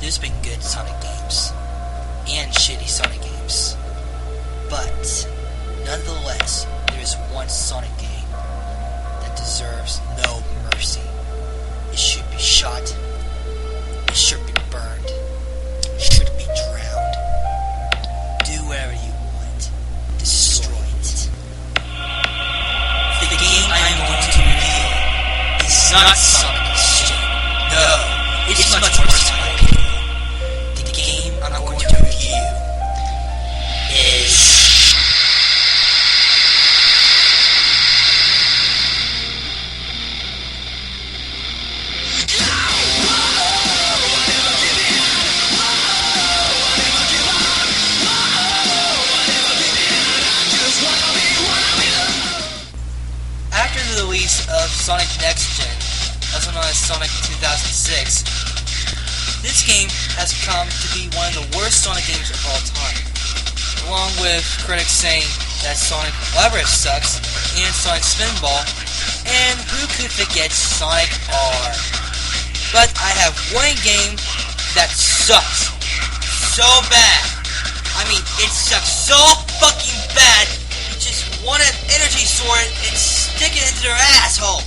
there's been good Sonic games and shitty Sonic games, but nonetheless, there is one Sonic game that deserves no mercy. It should be shot, it should be burned, it should be drowned. Do whatever you want. Destroy it. The game I am going to reveal is not Sonic Exchange. No, it's much worse in my opinion. The game I'm going to review is... After the release of Sonic Next Gen, also known as Sonic 2006, this game has come to be one of the worst Sonic games of all time, along with critics saying that Sonic Labyrinth sucks, and Sonic Spinball, and who could forget Sonic R. But I have one game that sucks so bad. I mean, it sucks so fucking bad, you just want an energy sword and stick it into their asshole.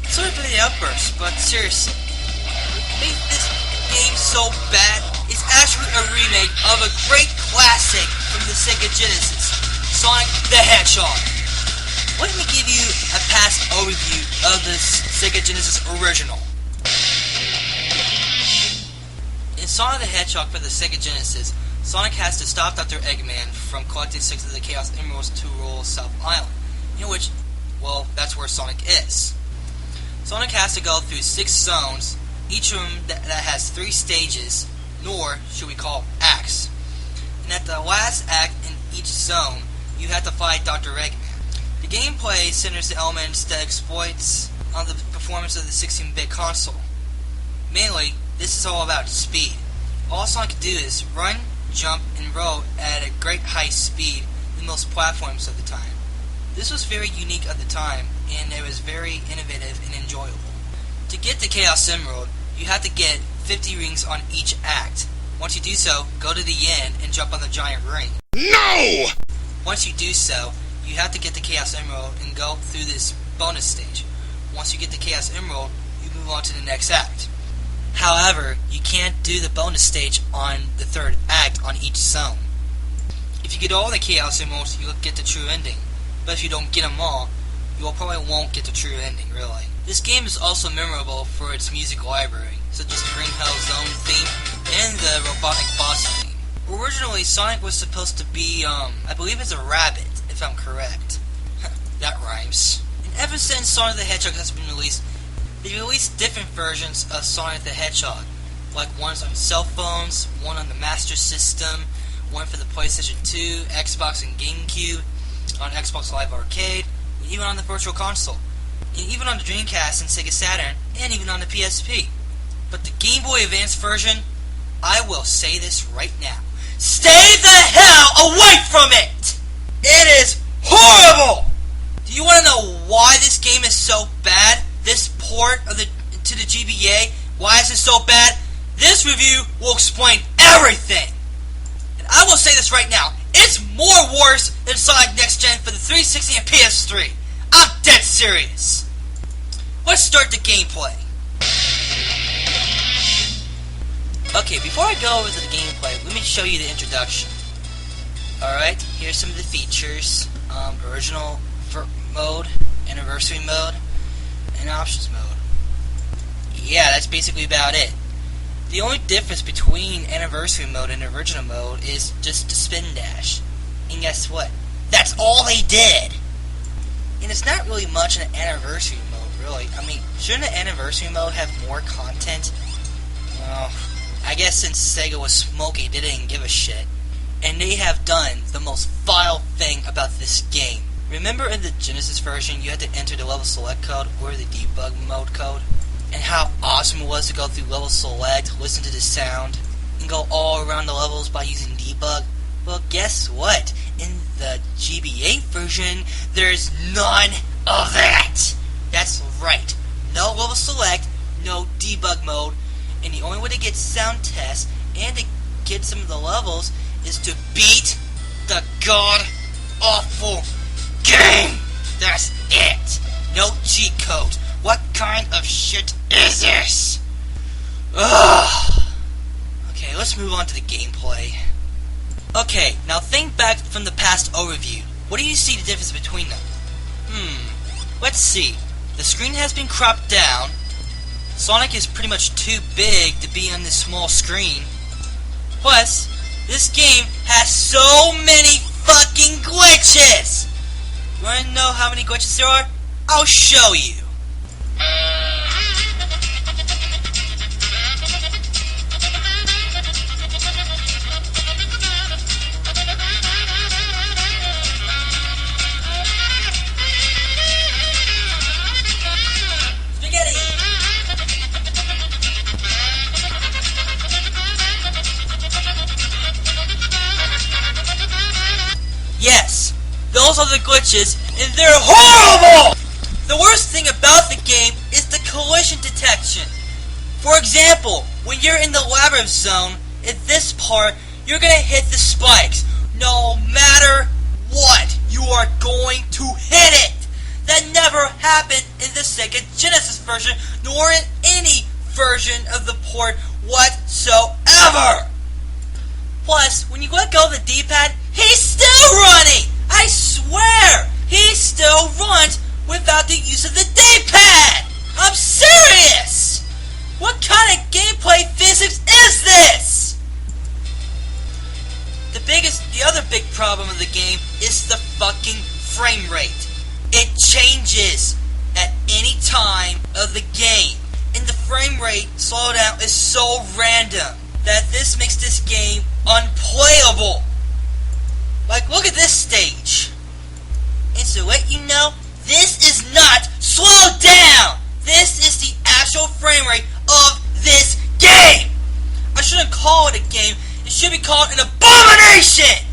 Sorry for the outburst, but seriously, what made this game so bad is actually a remake of a great classic from the Sega Genesis, Sonic the Hedgehog. Let me give you a past overview of the Sega Genesis original. In Sonic the Hedgehog for the Sega Genesis, Sonic has to stop Dr. Eggman from collecting 6 of the Chaos Emeralds to rule South Island, in which, well, that's where Sonic is. Sonic has to go through 6 zones, each of them that has 3 stages, nor should we call acts. And at the last act in each zone, you have to fight Dr. Eggman. The gameplay centers the elements that exploits on the performance of the 16-bit console. Mainly, this is all about speed. All Sonic can do is run, jump, and roll at a great high speed in most platforms of the time. This was very unique at the time, and it was very innovative and enjoyable. To get the Chaos Emerald, you have to get 50 rings on each act. Once you do so, go to the end and jump on the giant ring. No! Once you do so, you have to get the Chaos Emerald and go through this bonus stage. Once you get the Chaos Emerald, you move on to the next act. However, you can't do the bonus stage on the 3rd act on each zone. If you get all the Chaos Emeralds, you'll get the true ending. But if you don't get them all, you probably won't get the true ending, really. This game is also memorable for its music library, such as the Green Hell Zone theme and the Robotnik Boss theme. Originally, Sonic was supposed to be, I believe it's a rabbit, if I'm correct. That rhymes. And ever since Sonic the Hedgehog has been released, they've released different versions of Sonic the Hedgehog, like ones on cell phones, one on the Master System, one for the PlayStation 2, Xbox, and GameCube, on Xbox Live Arcade, and even on the Virtual Console, and even on the Dreamcast and Sega Saturn, and even on the PSP. But the Game Boy Advance version, I will say this right now, stay the hell away from it! It is horrible! Do you want to know why this game is so bad? This port of to the GBA, why is it so bad? This review will explain everything! And I will say this right now, it's more worse than Sonic Next Gen for the 360 and PS3. I'm dead serious. Let's start the gameplay. Okay, before I go over to the gameplay, let me show you the introduction. Alright, here's some of the features. Original mode, anniversary mode, and options mode. Yeah, that's basically about it. The only difference between anniversary mode and original mode is just the spin dash. And guess what? That's all they did! And it's not really much in an anniversary mode, really. I mean, shouldn't the anniversary mode have more content? Well, I guess since Sega was smoking, they didn't give a shit. And they have done the most vile thing about this game. Remember in the Genesis version, you had to enter the level select code or the debug mode code? And how awesome it was to go through level select, listen to the sound, and go all around the levels by using debug? Well, guess what? In the GBA version, there's none of that! That's right. No level select, no debug mode, and the only way to get sound tests and to get some of the levels is to beat the god-awful game. That's it. No cheat codes. What kind of shit is this? Ugh. Okay, let's move on to the gameplay. Okay, now think back from the past overview. What do you see the difference between them? Let's see. The screen has been cropped down. Sonic is pretty much too big to be on this small screen. Plus, this game has so many fucking glitches! You wanna know how many glitches there are? I'll show you. Yes, those are the glitches, and they're horrible! The worst thing about the game is the collision detection. For example, when you're in the labyrinth zone, in this part, you're gonna hit the spikes. No matter what, you are going to hit it! That never happened in the Sega Genesis version, nor in any version of the port whatsoever! Plus, when you let go of the D-pad, he's still running! I swear! He still runs without the use of the D-pad! I'm serious! What kind of gameplay physics is this? The other big problem of the game is the fucking frame rate. It changes at any time of the game. And the frame rate slowdown is so random that this makes this game unplayable. Like, look at this stage. And to let you know, this is not slowed down. This is the actual frame rate of this game. I shouldn't call it a game. It should be called an abomination.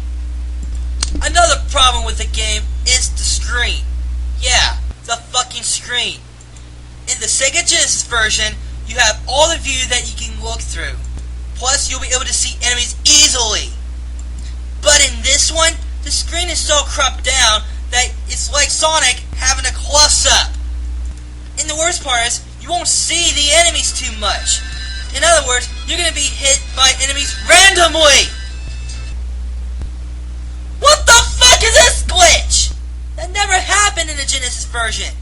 Another problem with the game is the screen. Yeah, the fucking screen. In the Sega Genesis version, you have all the view that you can look through. Plus, you'll be able to see enemies easily. But in this one, the screen is so cropped down that it's like Sonic having a close-up. And the worst part is, you won't see the enemies too much. In other words, you're going to be hit by enemies randomly. What the fuck is this glitch? That never happened in the Genesis version.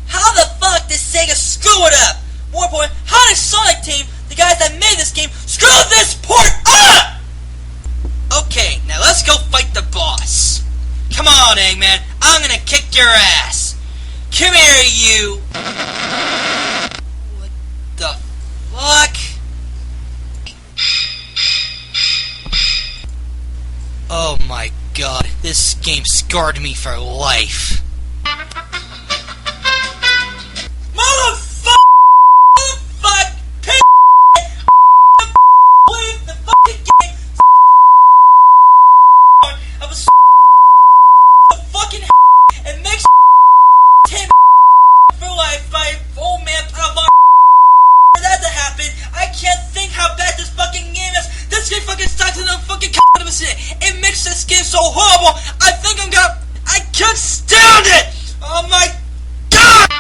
How the fuck did Sega screw it up? More important, how did Sonic Team, the guys that made this game, screw this port up? Okay, now let's go fight the boss. Come on, Eggman, I'm gonna kick your ass. Come here, you. What the fuck? Oh my god, this game scarred me for life. It makes this game so horrible. I can't stand it. Oh my god.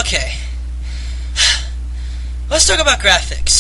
Okay. Let's talk about graphics.